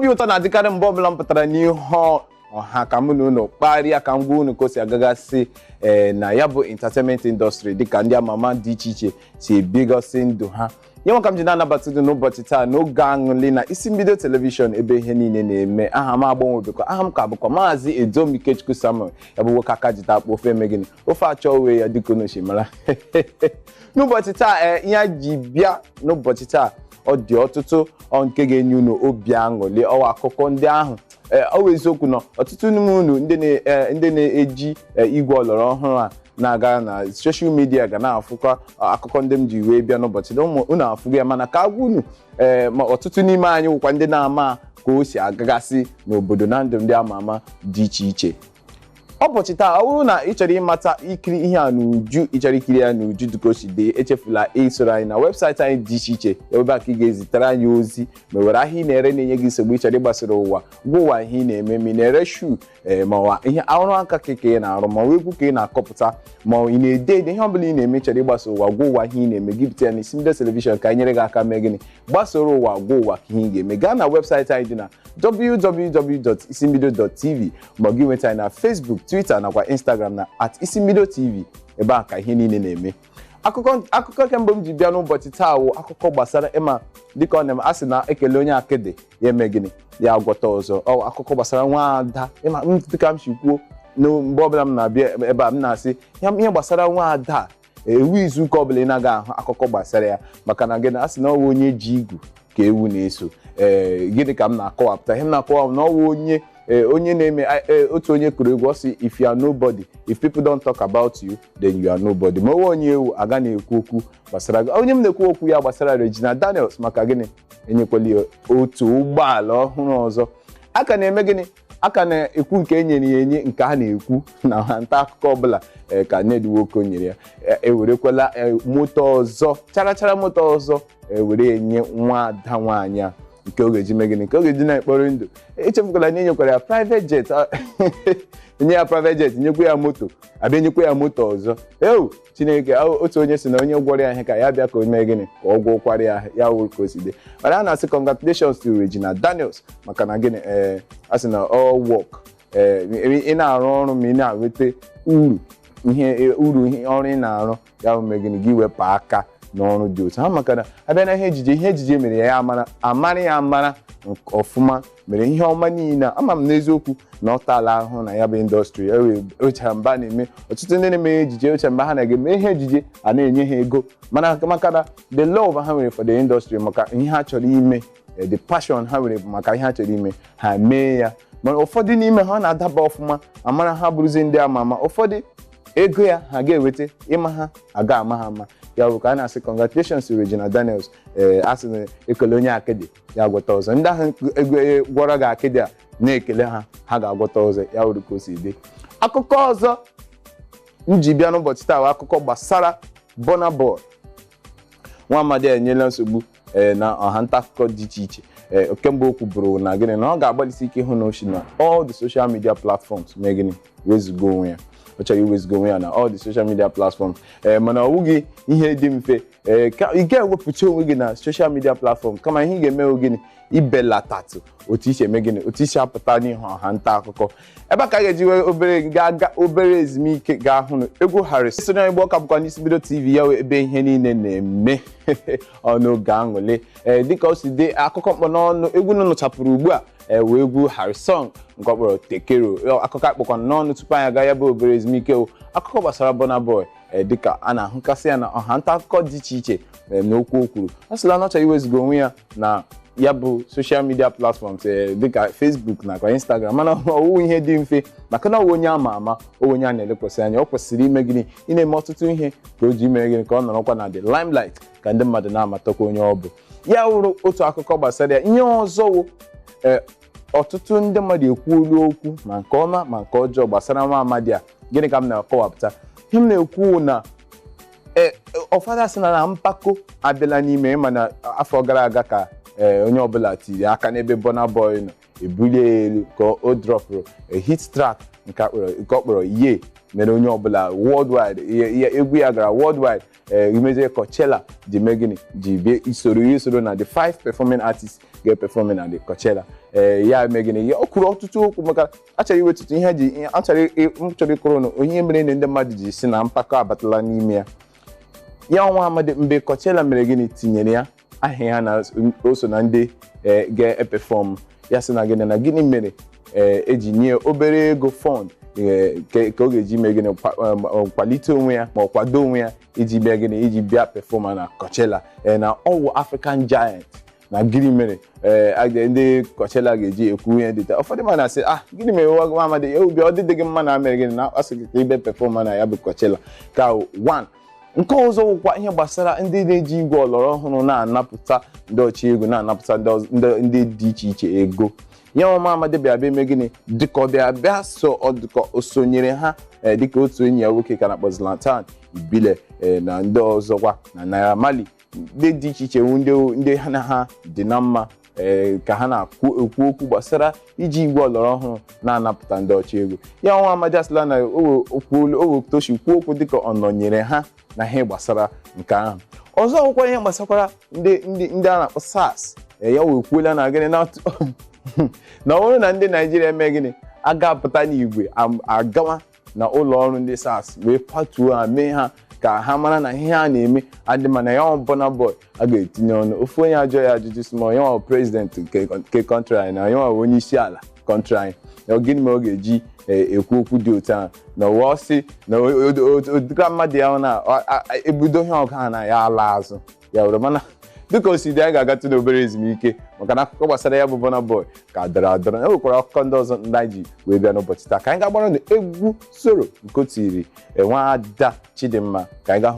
obi ụtọ na-adịkarị mgbe ọbụla m pụtara n'ihu ọha ka mụ na unu kparịa ka ngwa unu ka o si agagasị na ya bụ entertainment industry dịka ndị ama dị iche iche si ebigosi ndụ ha. Ya nwa ka m ji na-anabata gị n'ụbọchị taa n'oge aṅụli na isi mbido telivishọn ebe ihe niile na-eme. Aha m agbanwebekwa, aha m ka bụkwa Maazị Edom Ikechukwu Samuel, ya bụ nwoke aka jita akpụ ofe eme gịnị ofe achọ owe ya dịka unu si mara. N'ụbọchị taa ihe a ji bịa n'ụbọchị taa ọ dị ọtụtụ nke ga-enye unu obi aṅụli ọwa akụkọ ndị ahụ. Ọ bụ eziokwu na ọtụtụ n'ime unu ndị na-eji igwe ọlọrọ ọhụrụ a na-aga na soshal midia ga na-afụkwa akụkọ ndị m ji wee bịa n'ụbọchị unu afụgo ya, mana ka agwa unu ma ọtụtụ n'ime anyị nwekwa ndị na-ama ka o si agagasị n'obodo na ndụ ndị ama ama dị iche iche. Ụbọchị taa ọ bụrụ na ị chọrọ ịmata ikiri ihe a n'uju, ị chọrọ ikiri ya n'uju dịka o si dị, echefula isoro anyị na webụsaịtị anyị dị iche iche ebe a ka ị ga-ezitere anyị ozi ma were ahịa ị na-ere na-enye gị nsogbu ị chọrọ ịgbasara ụwa gwa ụwa ihe ị na-eme ma ị na-ere shuu ma ihe ọrụ aka ka ị na-arụ ma egwu ka ị na-akọpụta ma ị na-ede ihe ọ bụla ị na-eme chọrọ ịgbasa ụwa gwa ụwa ihe ị na-eme gị bute ya na isi mbido telivishọn ka anyị nyere gị aka mee gịnị gbasoro ụwa gwa ụwa ka ihe ị ga-eme. Gaa na webụsaịtị anyị dị na www.isimbido.tv ma gị nweta anyị na Facebook, Twitter nakwa Instagram na @isimbidotv. ebe a ka ihe niile na-eme. Akụkọ kemgbe m ji bịa n'ụbọchị taa wụ akụkọ gbasara ịma dịka ọ na asị na ekele onye akịdị ya eme gịnị ya agwọta ọzọ. Ọ akụkọ gbasara nwaada ịma dịka m si kwuo mgbe ọbụla m na-abịa ebe a m na-asị ihe gbasara nwaada ewu izuụka ọbụla ị na-aga ahụ akụkọ gbasara ya maka na gịnị asị na ọwụ onye ji igu ka ewu na-eso. Gịnị ka m na-akọwapụta ihe m na-akọwa na ọwụ onye na-eme otu onye kụrụ egwu ọ sị if you are nobody, if people don't talk about you then you are nobody. Ma onwe onye ewu aga na-ekwu okwu gbasara onye m na-ekwu okwu ya gbasara Regina Daniels maka gịnị enyekwala otu ụgbọala ọhụrụ ọzọ. Aka na-eme gịnị aka na-ekwu nke enyere ya enye nke a na-ekwu na nta akụkọ ọbụla ka Ned Nwoko nyere ya ewerekwala moto ọzọ chara moto ọzọ were enye nwaada nwaanyị a nke oge ji megịnị nke oge ji na-ekpori ndụ. Echefukwala na enyekwara ya private jet enye ya private jet nyekwa ya moto abịa nyekwa ya moto ọzọ. Chineke otu onye si na onye gwọrọ ya ihe ka ya bịa ka o mee gịnị ka ọ gwọkwara ya wụrụ ka o si dị. Mana a na-asị congratulations to Regina Daniels maka na gịnị a sị na all work ị na-arụ ọrụ ma ị na-enweta uru ọrụ ị na-arụ ya mee gịnị gị wepụ aka n'ọrụ dị otu ha maka na abịa na ihe ejije mere ya amara ọfụma mere ihe ọma niile. Ama m n'eziokwu na ọ taala ahụ na ya bụ indọstrị ochara mba na-eme ọtụtụ ndị na-eme ejije ochara mba ha na-eme ihe ejije a na-enye ha ego maka na the love ha nwere for the industry maka ihe ha chọrọ ime the passion ha nwere maka ihe ha chọrọ ime ha mee ya. Mana ụfọdụ n'ime ha na-adaba ọfụma amara ha bụrụzi ndị ama ama ụfọdụ ego ya ha ga-eweta ịma ha aga ama ha ama. Ya bụ ka a na-asị congratulations to Regina Daniels asị na ekele onye akịdị ya agwọta ọzọ. Ndị ahụ gwọrọ gị akịdị a na-ekele ha ga-agwọta ọzọ ya wuru ka o si dị. Akụkọ ọzọ m ji bịa n'ụbọchị taa akụkọ gbasara Burna Boy. Nwa amadi enyela nsogbu na ọha nta akụkọ dị iche iche. Kemgbe o kwuburu na gịnị na ọ ga-agbalịsi ike ịhụ na oshi na all the social media platforms mee gịnị wezugo onwe ya. Ọ chọrọ iwezugo onwe ya na all the social media platforms mana ọ wụghị ihe dị mfe ị ga-ewepụcha onwe gị na social media platform kama ihe ị ga-eme gịnị ibelatatụ otu isi eme gịnị otu isi apụta n'ihu ọha nta akụkọ. Ebe a ka a ga-eji ga obere ezumike ga-ahụ na egwu Harris sonye Igbo ka bụkwa n'isi mbido TV ya ebe ihe niile na-eme ọnụ ga-aṅụle dịka o si dị akụkọ mkpọ n'ọnụ egwu nụchapụrụ ugbu a wee egwu Harris song nke ọ kpọrọ Tekero. Akụkọ akpọkwa n'ọnụ tupu anyị aga ya bụ obere ezumike akụkọ gbasara Burna Boy dịka a na-ahụkasị ya na ọha nta akụkọ dị iche iche n'okwu o kwuru. Ọ sịla na ọ chọrọ iwezuga onwe ya na ya bụ social media platforms dịka Facebook nakwa Instagram mana ọwụ ihe dị mfe maka na onye ama ama onye a na-elekwasị anya ọ kwesịrị ime gịnị ị na-eme ọtụtụ ihe ka o ji mee gịnị ka ọ nọrọkwa na the limelight ka ndị mmadụ na-amatakwa onye ọ bụ. Ya wụrụ otu akụkọ gbasara ya. Ihe ọzọ wụ ọtụtụ ndị mmadụ ekwuolu okwu ma nke ọma ma nke ọjọọ gbasara nwa amadi a. Gịnị ka m na-akọwapụta ihe m na-ekwu na ụfọdụ sị na mpako abịala n'ime mana afọ gara aga ka onye ọbụla tiri aka n'ebe Burna Boy nọ ebulie elu ka o dropụrụ hit track nke ọ kpọrọ Ye mere onye ọbụla worldwide egwu ya gara worldwide imezie Coachella ji megini ji bịa isoro na the 5 performing artists ga-perform na the Coachella ya megini ya o kwuru ọtụtụ okwu maka achọrọ iwetụtụ ihe ji achọrọ ịkụrụ na onye mere na ndị mmadụ ji si na mpako abatala n'ime ya ọnwa Amadi mgbe Coachella mere gịnị tinyere ya ahịa ya na oso na ndị ga-eperform ya sị na gịnị na gịnị mere eji nye obere ego fund ka ọ ga-eji mee gịnị kwalite onwe ya ma kwado onwe ya iji bịa gịnị iji bịa perform na Coachella na ọwụ African Giant na gịnị mere ndị Coachella ga-eji ekwu ihe dịta ụfọdụ ma na-asị gịnị mere nwa Amadi obi ọ dịdị gị mma na mere gịnị na asị gị ka ibe perform na ya bụ Coachella ka 1 nke ọzọ wụkwa ihe gbasara ndị na-eji igwe ọlọrọ ọhụrụ na-anapụta ndị ọchị ego na-anapụta ndị dị iche iche ego ya ọma Amadi bịa eme gịnị dịka ọ bịa so o sonyere ha dịka otu enyi ya nwoke ka na-akpọ Zlatan Ibile na ndị ọzọkwa na Naira Marley ndị dị iche iche ndị ha na ha dị na mma ka ha na-ekwu okwu gbasara iji igwe ọlọrọ ọhụrụ na-anapụta ndị ọchị ego ya ọnwa Amadi asịla na otoshi kwuo okwu dịka ọ nọnyere ha na ihe gbasara nke ahụ ọzọ ọgwụkwa ihe gbasakwara ndị a na-akpọ SARS ya wekwuola na gịnị na ọ bụrụ na ndị Naijiria eme gịnị aga-apụta n'igwe agawa na ụlọ ọrụ ndị SARS wee patuo ha mee ha ka ha mara na ihe a na-eme adị mana ya Burna Boy a ga-etinye ọnụ ofu onye ajọ ya ajụjụ si ma ya president nke kọntrị anyị na ya onye isi ala kọntrị anyị na gịnị ma ọ ga-eji ekwu okwu dị otu ahụ na ụwa ọsị na odịka mmadụ ya na-ebudo ihe ọgụ ha na ya ala azụ ya were mana dịka o si dị anyị ga-agatụ n'obere ezumike maka na akụkọ gbasara ya bụ Burna Boy ka dọrọ adọrọ e nwekwara akụkọ ndị ọzọ ndị anyị ji wee bịa n'ụbọchị taa ka anyị ga-agbara na egwu soro nke o tiri Nwaada Chidimma ka anyị ga